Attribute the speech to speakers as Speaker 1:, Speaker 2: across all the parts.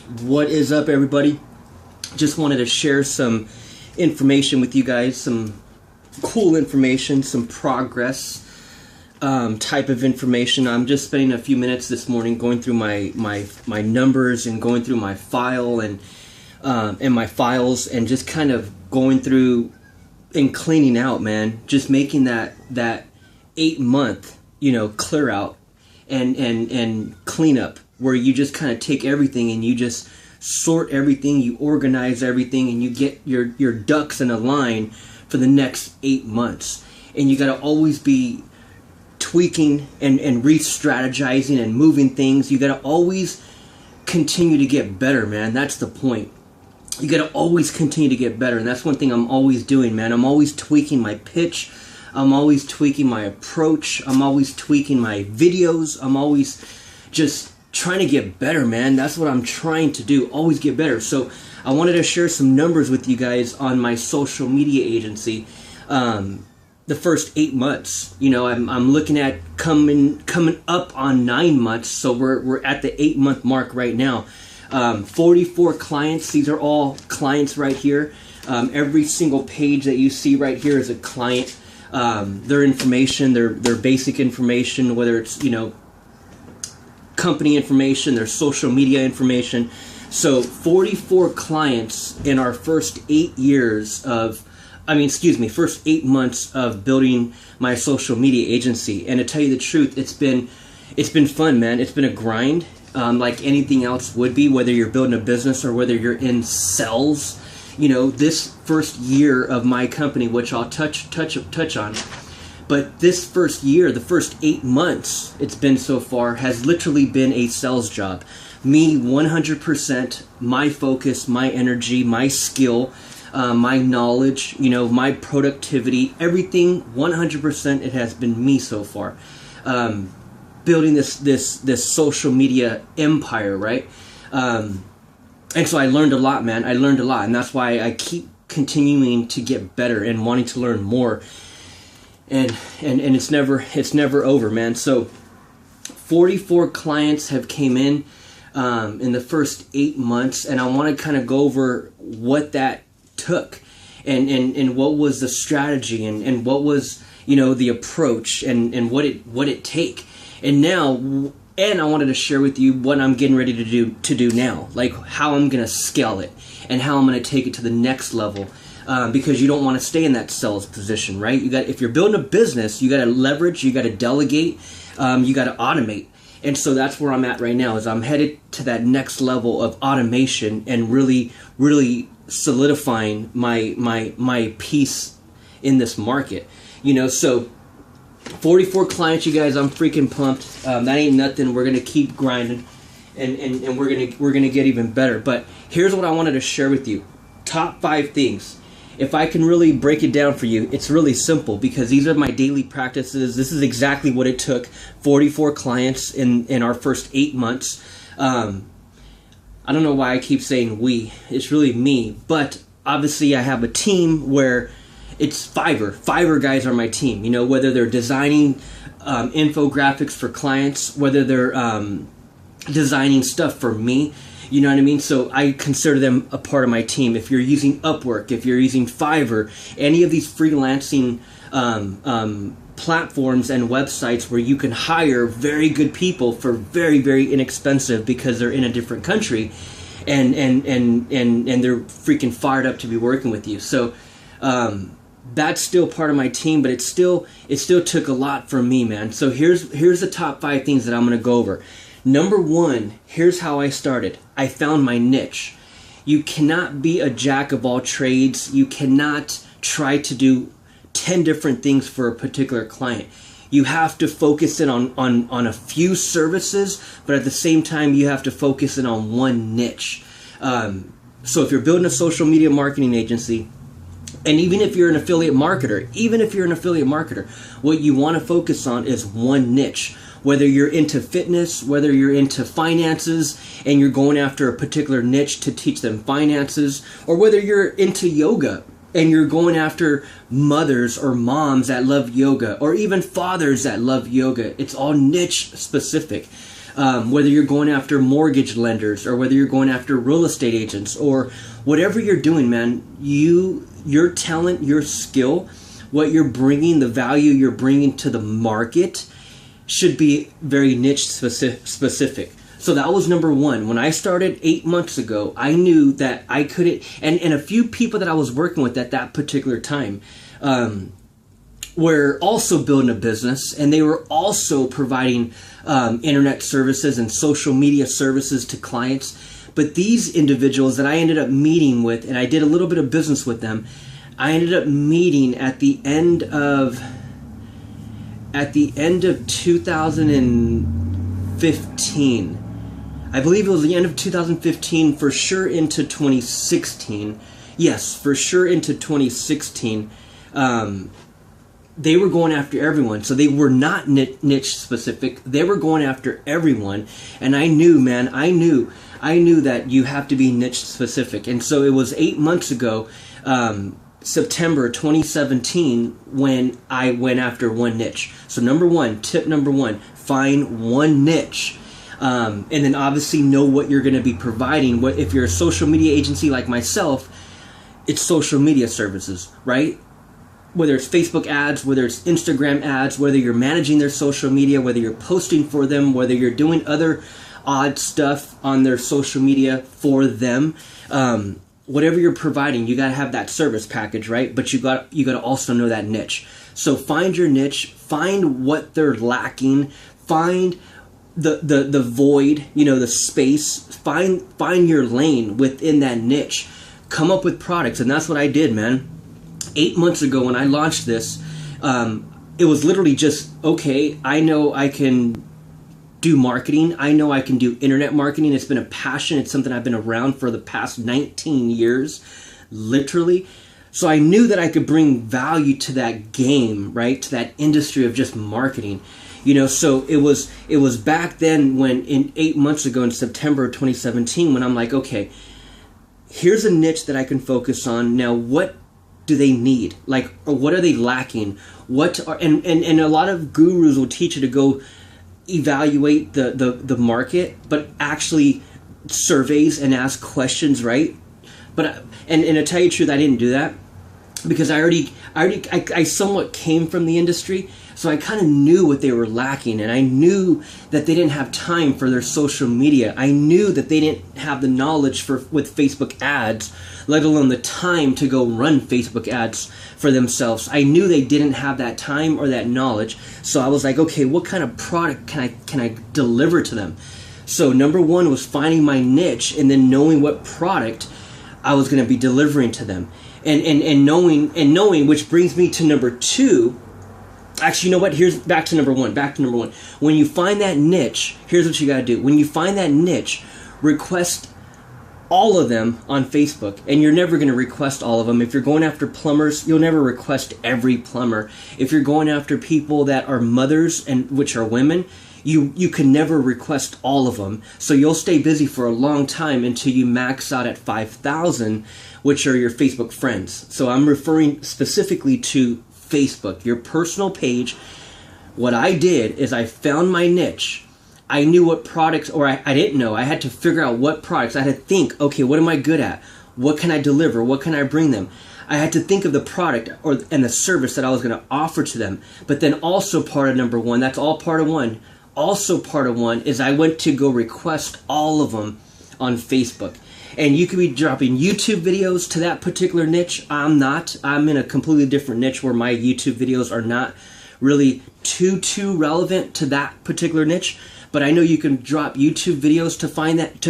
Speaker 1: What is up, everybody? Just wanted to share some information with you guys, some cool information, some progress type of information. I'm just spending a few minutes this morning going through my numbers and going through my file and my files and just kind of going through and cleaning out, man. Just making that 8-month, clear out and clean up, where you just kind of take everything and you just sort everything, you organize everything, and you get your ducks in a line for the next 8 months. And you got to always be tweaking and re-strategizing and moving things. You got to always continue to get better, man. That's the point. You got to always continue to get better, and that's one thing I'm always doing, man. I'm always tweaking my pitch. I'm always tweaking my approach. I'm always tweaking my videos. I'm always just trying to get better, man. That's what I'm trying to do. Always get better. So I wanted to share some numbers with you guys on my social media agency. The first 8 months, I'm looking at coming up on 9 months. So we're at the 8-month mark right now. 44 clients. These are all clients right here. Every single page that you see right here is a client. Their information, their basic information, whether it's, company information, their social media information. So 44 clients in our first 8 months of building my social media agency. And to tell you the truth, it's been fun, man. It's been a grind, like anything else would be, whether you're building a business or whether you're in sales. This first year of my company, which I'll touch on, but this first year, the first 8 months it's been so far, has literally been a sales job. Me, 100%, my focus, my energy, my skill, my knowledge, my productivity, everything, 100%, it has been me so far. Building this social media empire, right? And so I learned a lot, man. I learned a lot, and that's why I keep continuing to get better and wanting to learn more. And it's never over, man. So 44 clients have came in the first 8 months, and I want to kind of go over what that took and what was the strategy and what was the approach and what it take. And I wanted to share with you what I'm getting ready to do now, like how I'm going to scale it and how I'm going to take it to the next level. Because you don't want to stay in that sales position, right? If you're building a business, you got to leverage, you got to delegate, you got to automate. And so that's where I'm at right now, is I'm headed to that next level of automation and really, really solidifying my piece in this market. So 44 clients, you guys, I'm freaking pumped. That ain't nothing. We're gonna keep grinding, and we're gonna get even better. But here's what I wanted to share with you: top 5 things. If I can really break it down for you, it's really simple, because these are my daily practices. This is exactly what it took. 44 clients in our first 8 months. I don't know why I keep saying we. It's really me. But obviously I have a team where it's Fiverr. Fiverr guys are my team. Whether they're designing infographics for clients, whether they're designing stuff for me. You know what I mean? So I consider them a part of my team. If you're using Upwork, if you're using Fiverr, any of these freelancing platforms and websites where you can hire very good people for very, very inexpensive because they're in a different country, and they're freaking fired up to be working with you. So that's still part of my team, but it still took a lot from me, man. So here's the top 5 things that I'm going to go over. Number 1, here's how I started. I found my niche. You cannot be a jack of all trades. You cannot try to do 10 different things for a particular client. You have to focus in on a few services, but at the same time, you have to focus in on one niche. So if you're building a social media marketing agency, and even if you're an affiliate marketer, what you want to focus on is one niche. Whether you're into fitness, whether you're into finances, and you're going after a particular niche to teach them finances, or whether you're into yoga and you're going after mothers or moms that love yoga, or even fathers that love yoga. It's all niche specific. whether you're going after mortgage lenders or whether you're going after real estate agents or whatever you're doing, man, your talent, your skill, what you're bringing, the value you're bringing to the market should be very niche specific. So that was number one. When I started 8 months ago, I knew that I couldn't, and a few people that I was working with at that particular time were also building a business, and they were also providing internet services and social media services to clients. But these individuals that I ended up meeting with, and I did a little bit of business with them, I ended up meeting at the end of 2015. I believe it was the end of 2015, for sure into 2016. Yes, for sure into 2016. They were going after everyone. So they were not niche specific. They were going after everyone. And I knew, man, I knew that you have to be niche specific. And so it was 8 months ago, September 2017, when I went after one niche. So tip number one, find one niche. And then obviously know what you're going to be providing. If you're a social media agency like myself, it's social media services, right? Whether it's Facebook ads, whether it's Instagram ads, whether you're managing their social media, whether you're posting for them, whether you're doing other odd stuff on their social media for them, whatever you're providing, you got to have that service package, right? But you got to also know that niche. So find your niche, find what they're lacking, find the void, the space, find your lane within that niche. Come up with products, and that's what I did, man. 8 months ago when I launched this, it was literally just, okay, I know I can do marketing. I know I can do internet marketing. It's been a passion. It's something I've been around for the past 19 years, literally. So I knew that I could bring value to that game, right? To that industry of just marketing. So it was back then when 8 months ago in September of 2017 when I'm like, okay, here's a niche that I can focus on. Now, what do they need? Or what are they lacking? And a lot of gurus will teach you to go evaluate the market, but actually surveys and ask questions, right? But and to tell you the truth, I didn't do that because I somewhat came from the industry, so I kind of knew what they were lacking, and I knew that they didn't have time for their social media. I knew that they didn't have the knowledge with Facebook ads, let alone the time to go run Facebook ads for themselves. I knew they didn't have that time or that knowledge. So I was like, okay, what kind of product can I deliver to them? So number one was finding my niche and then knowing what product I was going to be delivering to them. And knowing, which brings me to number two. Actually, you know what? Here's back to number one. When you find that niche, here's what you got to do. When you find that niche, request all of them on Facebook. And you're never going to request all of them. If you're going after plumbers, you'll never request every plumber. If you're going after people that are mothers, and which are women, you can never request all of them. So you'll stay busy for a long time until you max out at 5,000, which are your Facebook friends. So I'm referring specifically to Facebook, your personal page. What I did is I found my niche. I knew what products, or I didn't know. I had to figure out what products. I had to think, okay, what am I good at? What can I deliver? What can I bring them? I had to think of the product and the service that I was going to offer to them. But then also part of number one, that's all part of one. Also part of one is I went to go request all of them on Facebook. And you could be dropping YouTube videos to that particular niche. I'm not. I'm in a completely different niche where my YouTube videos are not really too relevant to that particular niche. But I know you can drop YouTube videos to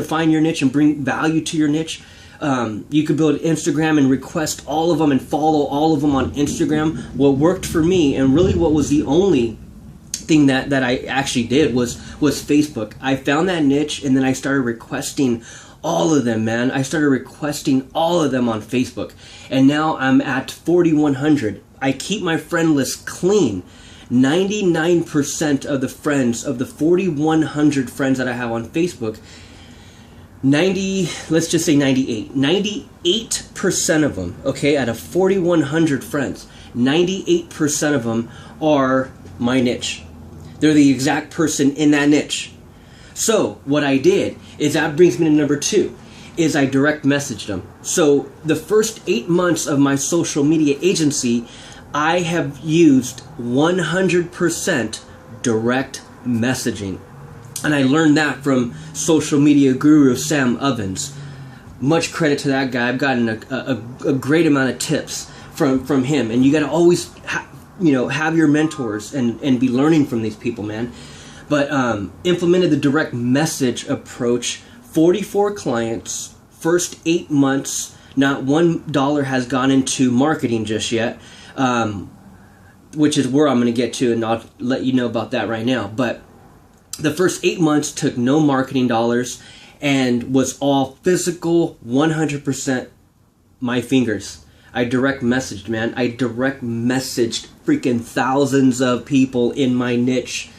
Speaker 1: find your niche and bring value to your niche. You could build Instagram and request all of them and follow all of them on Instagram. What worked for me, and really what was the only thing that I actually did was Facebook. I found that niche and then I started requesting all of them, man. I started requesting all of them on Facebook. And now I'm at 4,100. I keep my friend list clean. 99% of the friends, of the 4,100 friends that I have on Facebook, let's just say 98% of them, okay, out of 4,100 friends, 98% of them are my niche. They're the exact person in that niche. So what I did is, that brings me to number 2, is I direct messaged them. So the first 8 months of my social media agency, I have used 100% direct messaging. And I learned that from social media guru Sam Ovens. Much credit to that guy. I've gotten a great amount of tips from him. And you got to always have your mentors and be learning from these people, man. But implemented the direct message approach. 44 clients, first 8 months. Not $1 has gone into marketing just yet, which is where I'm going to get to, and I'll let you know about that right now. But the first 8 months took no marketing dollars and was all physical, 100% my fingers. I direct messaged, man. I direct messaged freaking thousands of people in my niche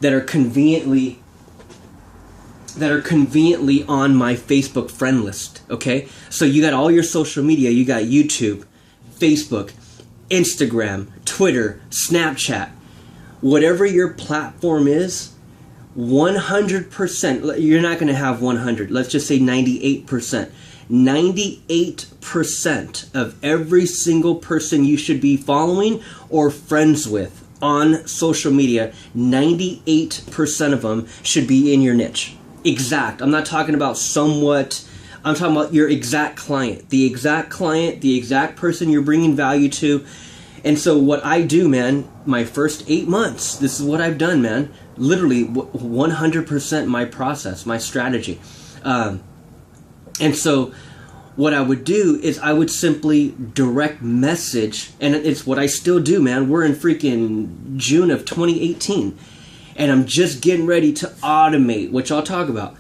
Speaker 1: that are conveniently on my Facebook friend list, okay? So you got all your social media. You got YouTube, Facebook, Instagram, Twitter, Snapchat. Whatever your platform is, 100%, you're not going to have 100. Let's just say 98%. 98% of every single person you should be following or friends with on social media, 98% of them should be in your niche. Exact. I'm not talking about somewhat. I'm talking about your exact client. The exact person you're bringing value to. And so what I do, man, my first 8 months, this is what I've done, man. Literally 100% my process, my strategy. And so what I would do is I would simply direct message, and it's what I still do, man. We're in freaking June of 2018, and I'm just getting ready to automate, which I'll talk about.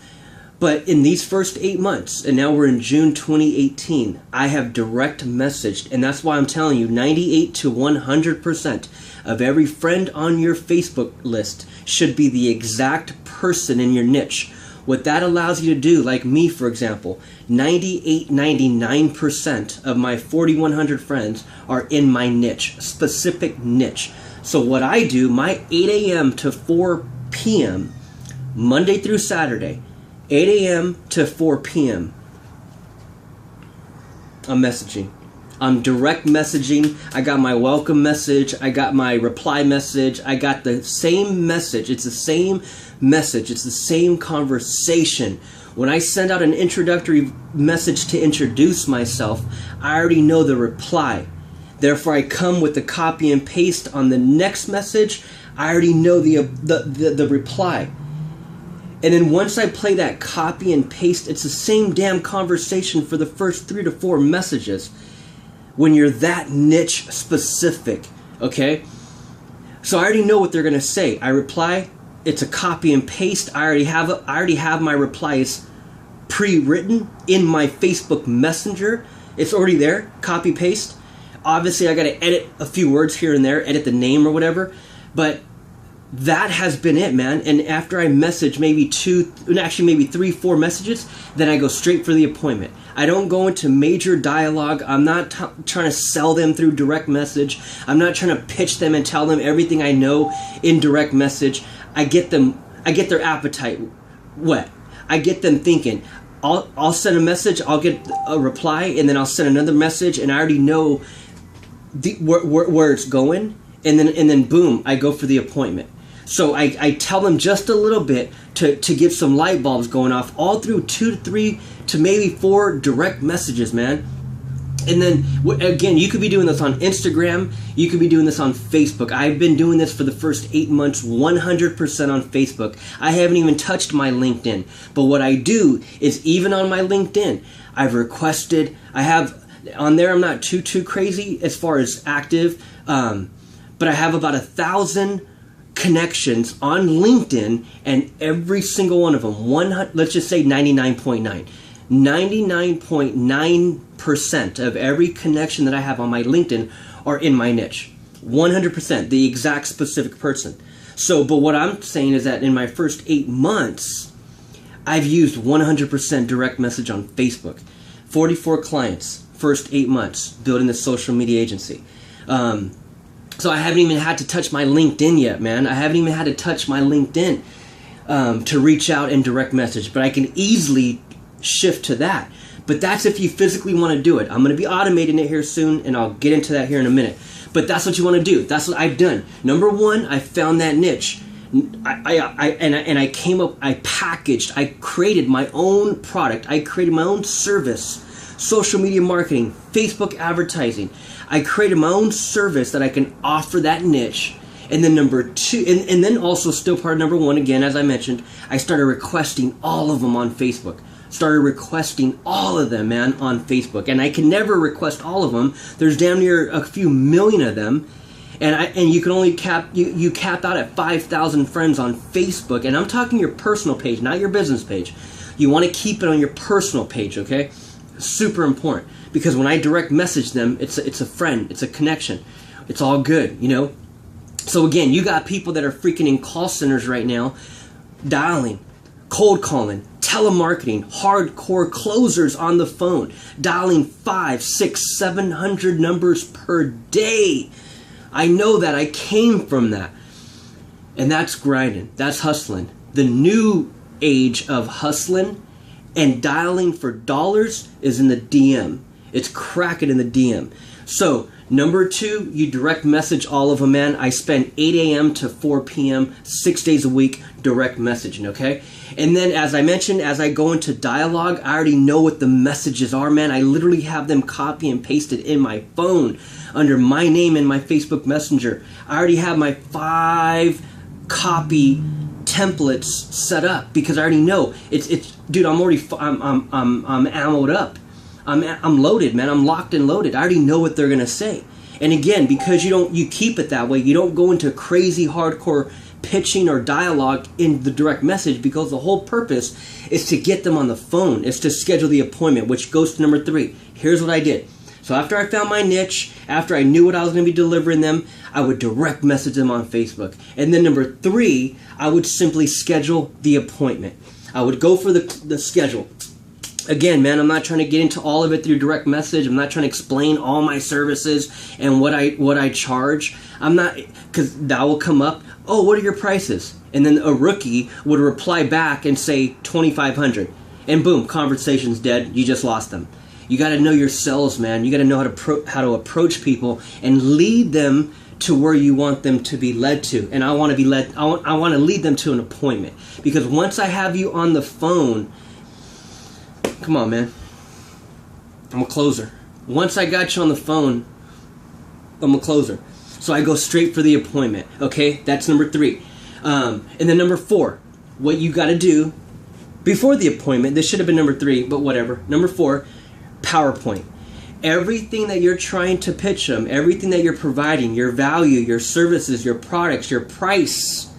Speaker 1: But in these first 8 months, and now we're in June 2018, I have direct messaged, and that's why I'm telling you, 98 to 100% of every friend on your Facebook list should be the exact person in your niche. What that allows you to do, like me, for example, 98, 99% of my 4,100 friends are in my niche, specific niche. So what I do, my 8 a.m. to 4 p.m., Monday through Saturday, 8 a.m. to 4 p.m., I'm messaging. I'm direct messaging. I got my welcome message. I got my reply message. I got the same message. It's the same message. It's the same conversation. When I send out an introductory message to introduce myself, I already know the reply. Therefore, I come with the copy and paste on the next message. I already know the reply. And then once I play that copy and paste, it's the same damn conversation for the first 3 to 4 messages. When you're that niche specific, okay? So I already know what they're gonna say. I reply, it's a copy and paste. I already have my replies pre-written in my Facebook Messenger. It's already there, copy paste. Obviously I gotta edit a few words here and there, edit the name or whatever, but that has been it, man. And after I message maybe 3, 4 messages, then I go straight for the appointment. I don't go into major dialogue. I'm not trying to sell them through direct message. I'm not trying to pitch them and tell them everything I know in direct message. I get their appetite wet. I get them thinking. I'll send a message, I'll get a reply, and then I'll send another message, and I already know where it's going, and then boom, I go for the appointment. So I tell them just a little bit to get some light bulbs going off, all through 2 to 3 to maybe 4 direct messages, man. And then, again, you could be doing this on Instagram. You could be doing this on Facebook. I've been doing this for the first 8 months, 100% on Facebook. I haven't even touched my LinkedIn. But what I do is, even on my LinkedIn, I've requested, on there I'm not too crazy as far as active, but I have about 1,000 connections on LinkedIn, and every single one of them, let's just say 99.9% of every connection that I have on my LinkedIn are in my niche. 100%, the exact specific person. So, but what I'm saying is that in my first 8 months, I've used 100% direct message on Facebook. 44 clients, first 8 months, building the social media agency. So I haven't even had to touch my LinkedIn yet, man. I haven't even had to touch my LinkedIn. to reach out and direct message, but I can easily shift to that. But that's if you physically want to do it. I'm going to be automating it here soon, and I'll get into that here in a minute. But that's what you want to do. That's what I've done. Number one, I found that niche. I came up, I packaged, I created my own product. I created my own service, social media marketing, Facebook advertising. I created my own service that I can offer that niche. And then number two, and then also still part of number one, again, as I mentioned, I started requesting all of them on Facebook. Started requesting all of them, man, on Facebook. And I can never request all of them. There's damn near a few million of them. And you can only cap out at 5,000 friends on Facebook. And I'm talking your personal page, not your business page. You want to keep it on your personal page, okay? Super important. Because when I direct message them, it's a friend, it's a connection. It's all good, you know? So again, you got people that are freaking in call centers right now, dialing, cold calling, telemarketing, hardcore closers on the phone, dialing 500, 600, 700 numbers per day. I know that. I came from that. And that's grinding. That's hustling. The new age of hustling and dialing for dollars is in the DM. It's cracking in the DM. So, number two, you direct message all of them, man. I spend 8 a.m. to 4 p.m., 6 days a week, direct messaging, okay? And then, as I mentioned, as I go into dialogue, I already know what the messages are, man. I literally have them copy and pasted in my phone under my name in my Facebook Messenger. I already have my 5 copy templates set up because I already know it's dude, I'm ammoed up. I'm loaded, man. I'm locked and loaded. I already know what they're gonna say. And again, because you keep it that way, you don't go into crazy hardcore pitching or dialogue in the direct message, because the whole purpose is to get them on the phone. It's to schedule the appointment, which goes to number 3. Here's what I did. So after I found my niche, after I knew what I was going to be delivering them, I would direct message them on Facebook. And then number 3, I would simply schedule the appointment. I would go for the schedule. Again, man, I'm not trying to get into all of it through direct message. I'm not trying to explain all my services and what I charge. I'm not, because that will come up. Oh, what are your prices? And then a rookie would reply back and say $2,500, and boom, conversation's dead. You just lost them. You got to know your sales, man. You got to know how to approach people and lead them to where you want them to be led to. And I want to be led. I want to lead them to an appointment, because once I have you on the phone. Come on, man. I'm a closer. Once I got you on the phone, I'm a closer. So I go straight for the appointment. Okay, that's number 3. And then number 4, what you got to do before the appointment. This should have been number 3, but whatever. Number 4, PowerPoint. Everything that you're trying to pitch them, everything that you're providing, your value, your services, your products, your price,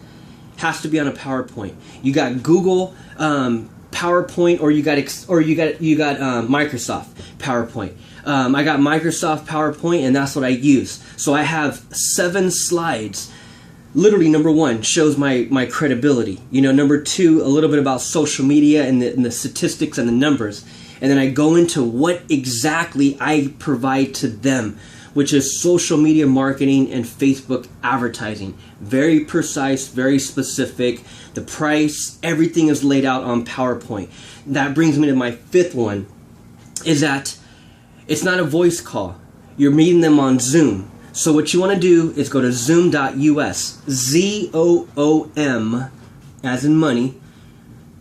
Speaker 1: has to be on a PowerPoint. You got Google PowerPoint, or you got Microsoft PowerPoint. I got Microsoft PowerPoint, and that's what I use. So I have 7 slides. Literally, number 1 shows my credibility. You know, number 2, a little bit about social media and the statistics and the numbers. And then I go into what exactly I provide to them, which is social media marketing and Facebook advertising. Very precise, very specific. The price, everything is laid out on PowerPoint. That brings me to my 5th one, is that it's not a voice call. You're meeting them on Zoom. So what you want to do is go to zoom.us, ZOOM, as in money,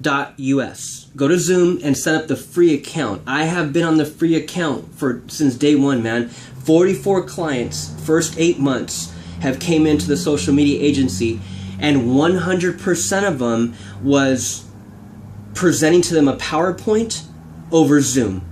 Speaker 1: .us. Go to Zoom and set up the free account. I have been on the free account since day 1, man. 44 clients, first 8 months, have came into the social media agency, and 100% of them was presenting to them a PowerPoint over Zoom.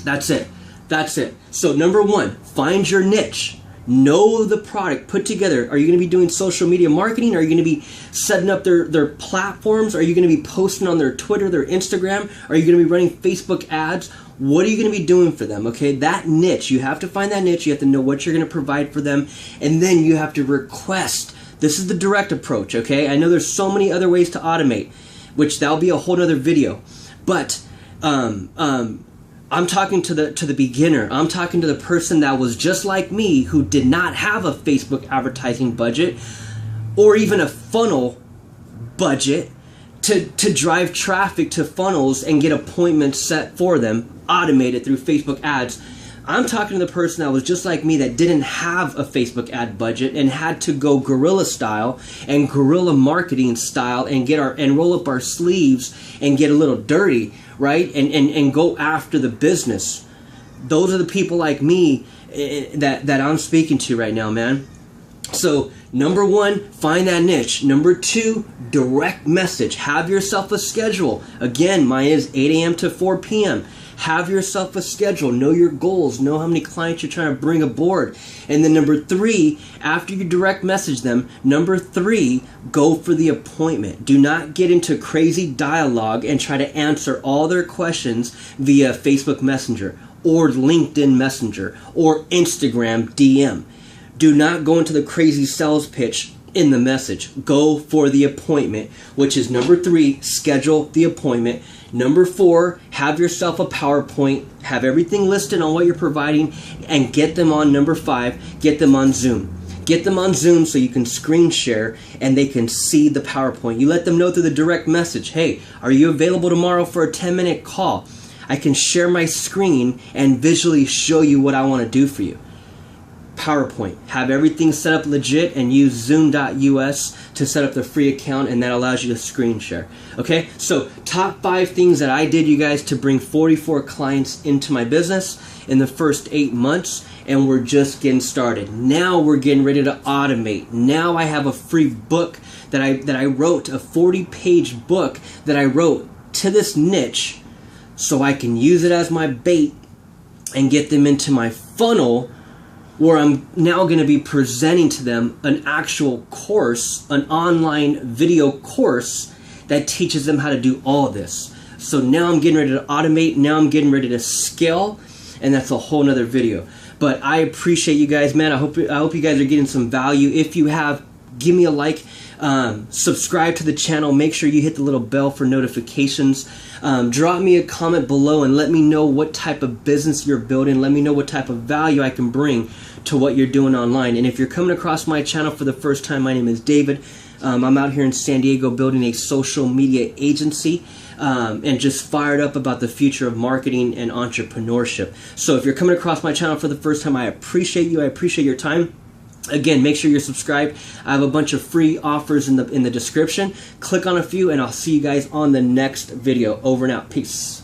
Speaker 1: That's it. That's it. So number 1, find your niche. Know the product. Put together. Are you going to be doing social media marketing? Are you going to be setting up their platforms? Are you going to be posting on their Twitter, their Instagram? Are you going to be running Facebook ads? What are you going to be doing for them? Okay, that niche. You have to find that niche. You have to know what you're going to provide for them. And then you have to request. This is the direct approach, okay? I know there's so many other ways to automate, which that'll be a whole other video. But I'm talking to the beginner. I'm talking to the person that was just like me, who did not have a Facebook advertising budget or even a funnel budget. to drive traffic to funnels and get appointments set for them, automated through Facebook ads. I'm talking to the person that was just like me, that didn't have a Facebook ad budget and had to go guerrilla style and guerrilla marketing style and roll up our sleeves and get a little dirty, right? And go after the business. Those are the people like me that I'm speaking to right now, man. So number one, find that niche. Number two, direct message. Have yourself a schedule. Again, mine is 8 a.m. to 4 p.m. Have yourself a schedule. Know your goals. Know how many clients you're trying to bring aboard. And then number three, after you direct message them, number three, go for the appointment. Do not get into crazy dialogue and try to answer all their questions via Facebook Messenger or LinkedIn Messenger or Instagram DM. Do not go into the crazy sales pitch in the message. Go for the appointment, which is number three, schedule the appointment. Number four, have yourself a PowerPoint, have everything listed on what you're providing, and get them on number five, get them on Zoom. Get them on Zoom so you can screen share and they can see the PowerPoint. You let them know through the direct message, hey, are you available tomorrow for a 10-minute call? I can share my screen and visually show you what I want to do for you. PowerPoint. Have everything set up legit and use zoom.us to set up the free account, and that allows you to screen share. Okay, so top 5 things that I did, you guys, to bring 44 clients into my business in the first 8 months, and we're just getting started. Now we're getting ready to automate. Now I have a free book that I wrote, a 40-page book that I wrote to this niche so I can use it as my bait and get them into my funnel, where I'm now going to be presenting to them an actual course, an online video course that teaches them how to do all this. So now I'm getting ready to automate, now I'm getting ready to scale, and that's a whole nother video. But I appreciate you guys, man. I hope you guys are getting some value. If you have, give me a like. Subscribe to the channel. Make sure you hit the little bell for notifications. Drop me a comment below and let me know what type of business you're building. Let me know what type of value I can bring to what you're doing online. And if you're coming across my channel for the first time, my name is David. I'm out here in San Diego building a social media agency, and just fired up about the future of marketing and entrepreneurship. So if you're coming across my channel for the first time, I appreciate you. I appreciate your time. Again, make sure you're subscribed. I have a bunch of free offers in the description. Click on a few and I'll see you guys on the next video. Over and out. Peace.